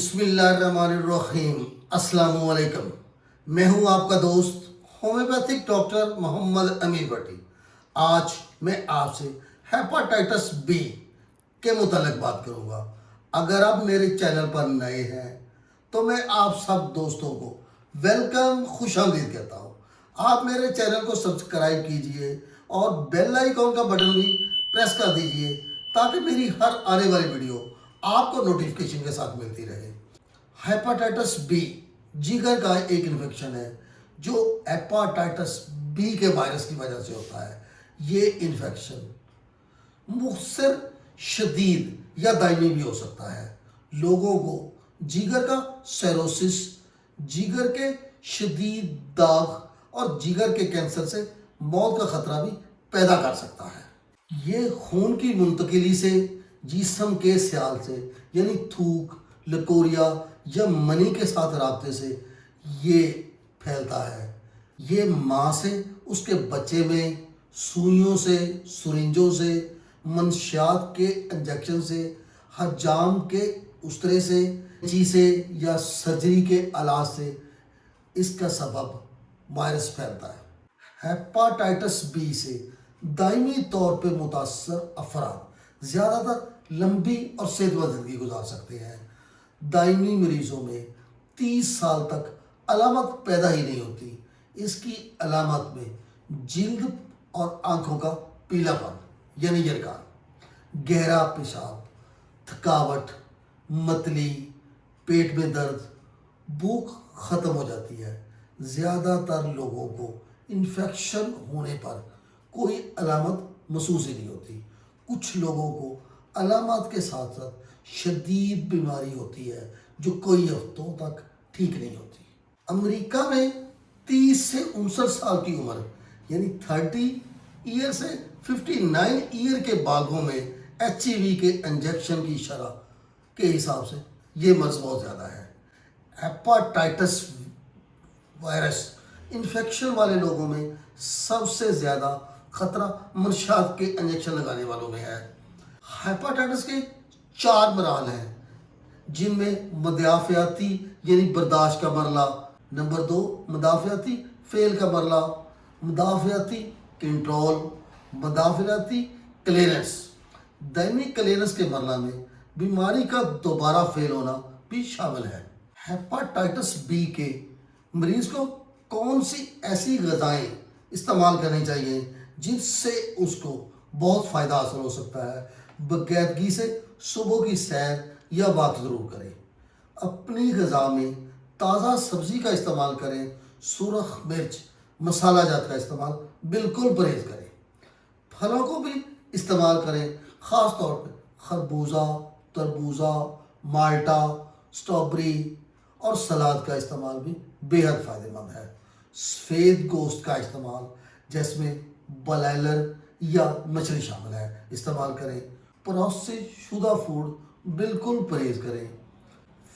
बिस्मिल्लाहिर्रहमानिर्रहीम। अस्सलाम वालेकुम। मैं हूं आपका दोस्त होम्योपैथिक डॉक्टर मोहम्मद अमीन भट्टी। आज मैं आपसे हेपाटाइटिस बी के मुतालिक बात करूंगा। अगर आप मेरे चैनल पर नए हैं तो मैं आप सब दोस्तों को वेलकम, खुशामदीद कहता हूं। आप मेरे चैनल को सब्सक्राइब कीजिए और बेल आइकॉन का बटन भी प्रेस कर दीजिए ताकि मेरी हर आने वाली वीडियो आपको नोटिफिकेशन के साथ मिलती रहे। हेपाटाइटिस बी जिगर का एक इन्फेक्शन है जो हेपाटाइटिस बी के वायरस की वजह से होता है। ये इन्फेक्शन मुख्तसर, शदीद या दायमी भी हो सकता है। लोगों को जिगर का सेरोसिस, जिगर के शदीद दाग और जिगर के कैंसर से मौत का खतरा भी पैदा कर सकता है। ये खून की मुंतकिली से, जिस्म के स्याल से यानी थूक, लकोरिया या मनी के साथ राब्ते से ये फैलता है। ये माँ से उसके बच्चे में सुइयों से, सुरिंजों से, मंशियात के इंजेक्शन से, हजाम के उस्तरे से, कैंची से या सर्जरी के इलाज से इसका सबब वायरस फैलता है। हेपाटाइटिस बी से दायमी तौर पर मुतासर अफराद ज़्यादातर लंबी और सेहतमंद ज़िंदगी गुजार सकते हैं। दायमी मरीजों में 30 साल तक अलामत पैदा ही नहीं होती। इसकी अलामत में जिल्द और आंखों का पीलापन यानी यरकान, गहरा पेशाब, थकावट, मतली, पेट में दर्द, भूख ख़त्म हो जाती है। ज़्यादातर लोगों को इन्फेक्शन होने पर कोई अलामत महसूस ही नहीं होती। कुछ लोगों को अलामत के साथ साथ शदीद बीमारी होती है जो कई हफ्तों तक ठीक नहीं होती। अमेरिका में 30 से 59 साल की उम्र यानी 30 ईयर से 59 ईयर के बालों में HIV के इंजेक्शन की शरह के हिसाब से ये मर्ज बहुत ज़्यादा है। हेपाटाइटिस वायरस इन्फेक्शन वाले लोगों में सबसे ज़्यादा खतरा मंशियात के इंजेक्शन लगाने वालों में है। हेपाटाइटिस के 4 मराहल हैं जिनमें मदाफ़ियाती यानी बर्दाश्त का मरला, नंबर 2 मदाफ़ियाती फेल का मरला, मदाफ़ियाती कंट्रोल, मदाफ़ियाती क्लियरेंस। दायमी क्लियरेंस के मरला में बीमारी का दोबारा फेल होना भी शामिल है। हेपाटाइटिस बी के मरीज को कौन सी ऐसी ग़िज़ाएँ इस्तेमाल करनी चाहिए जिससे उसको बहुत फ़ायदा हासिल हो सकता है। बाकायदगी से सुबह की सैर या वॉक ज़रूर करें। अपनी ग़िज़ा में ताज़ा सब्ज़ी का इस्तेमाल करें। सुरख मिर्च, मसाला जात का इस्तेमाल बिल्कुल परहेज़ करें। फलों को भी इस्तेमाल करें, ख़ास तौर पर खरबूजा, तरबूजा, माल्टा, स्ट्रॉबेरी और सलाद का इस्तेमाल भी बेहद फ़ायदेमंद है। सफ़ेद गोश्त का इस्तेमाल जिसमें ब्रायलर या मछली शामिल है इस्तेमाल करें। प्रोसेस शुदा फूड बिल्कुल परहेज़ करें।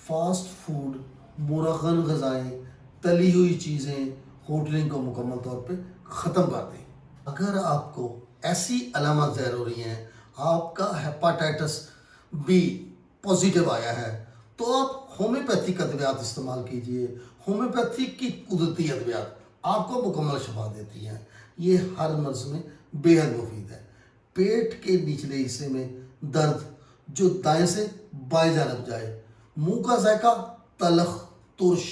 फास्ट फूड, मुरगन ग़िज़ाएँ, तली हुई चीज़ें, होटलिंग को मुकम्मल तौर पे ख़त्म कर दें। अगर आपको ऐसी अलामत ज़ाहिर हो रही हैं, आपका हेपाटाइटिस बी पॉजिटिव आया है, तो आप होम्योपैथिक अद्वियात इस्तेमाल कीजिए। होम्योपैथिक की कुदरती अद्वियात आपको मुकम्मल शफा देती हैं। ये हर मर्ज़ में बेहद मुफीद है। पेट के निचले हिस्से में दर्द जो दाएं से बाएं जानब जाए, मुंह का जायका तलख, तुर्श,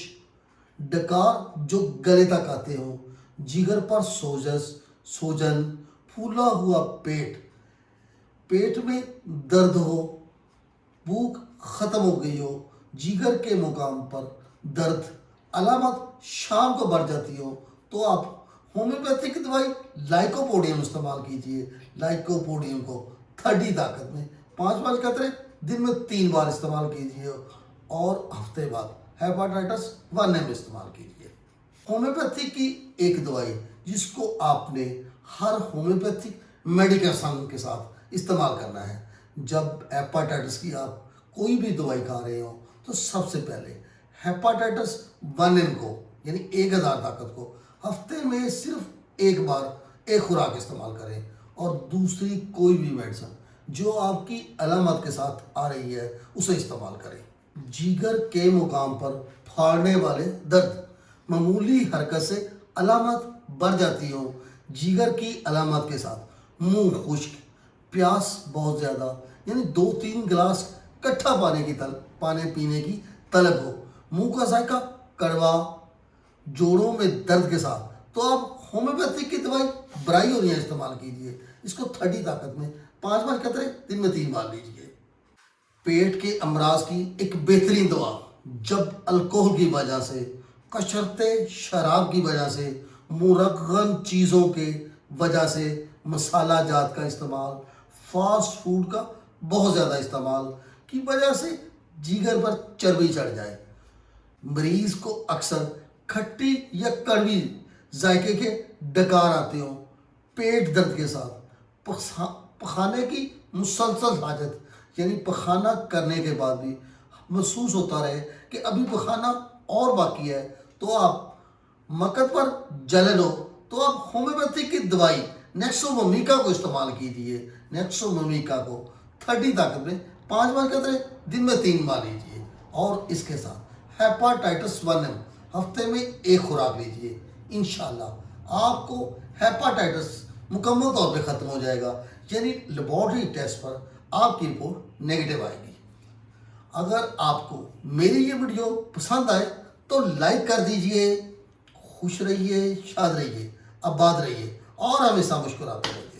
डकार जो गले तक आते हों, जिगर पर सोजस, सूजन, फूला हुआ पेट, पेट में दर्द हो, भूख ख़त्म हो गई हो, जिगर के मुकाम पर दर्द, अलामत शाम को बढ़ जाती हो, तो आप होम्योपैथिक दवाई लाइकोपोडियम इस्तेमाल कीजिए। लाइकोपोडियम को 30 ताकत में 5 कतरे दिन में 3 बार इस्तेमाल कीजिए और हफ्ते बाद हेपाटाइटिस 1 में इस्तेमाल कीजिए। होम्योपैथिक की एक दवाई जिसको आपने हर होम्योपैथिक मेडिकेशन के साथ इस्तेमाल करना है। जब हेपाटाइटिस की आप कोई भी दवाई खा रहे हो तो सबसे पहले हेपाटाइटिस 1 को यानी 1000 ताकत को हफ्ते में सिर्फ 1 बार एक खुराक इस्तेमाल करें और दूसरी कोई भी मेडिसिन जो आपकी अलामत के साथ आ रही है उसे इस्तेमाल करें। जिगर के मुकाम पर फाड़ने वाले दर्द, मामूली हरकत से अलामत बढ़ जाती हो। जिगर की अलामत के साथ मुंह खुश्क, प्यास बहुत ज़्यादा, यानी 2-3 गिलास इकट्ठा पानी पीने की तलब हो, मुंह का जायका कड़वा, जोड़ों में दर्द के साथ, तो आप होम्योपैथिक की दवाई ब्रायोनिया इस्तेमाल कीजिए। इसको 30 ताकत में 5 कतरे दिन में 3 बार लीजिए। पेट के अमराज की एक बेहतरीन दवा, जब अल्कोहल की वजह से, कशरते शराब की वजह से, मुरगन चीज़ों के वजह से, मसाला जात का इस्तेमाल, फास्ट फूड का बहुत ज़्यादा इस्तेमाल की वजह से जिगर पर चर्बी चढ़ जाए, मरीज को अक्सर खट्टी या कड़वी जायके के डकार आते हो, पेट दर्द के साथ, पखाने की मुसलसल हाजत, यानी पखाना करने के बाद भी महसूस होता रहे कि अभी पखाना और बाकी है, तो आप मकद पर जलन हो तो आप होम्योपैथिक की दवाई नेक्सोममिका को इस्तेमाल कीजिए। नेक्सोममिका को 30 ताकत में 5 कतरे दिन में 3 बार लीजिए। और इसके साथ हेपाटाइटिस 1M हफ्ते में 1 खुराक लीजिए। इंशाल्लाह आपको हेपाटाइटिस मुकम्मल तौर पे ख़त्म हो जाएगा, यानी लेबॉर्ट्री टेस्ट पर आपकी रिपोर्ट नेगेटिव आएगी। अगर आपको मेरी ये वीडियो पसंद आए तो लाइक कर दीजिए। खुश रहिए, शाद रहिए, आबाद रहिए और हमेशा मुस्कुराते रहिए।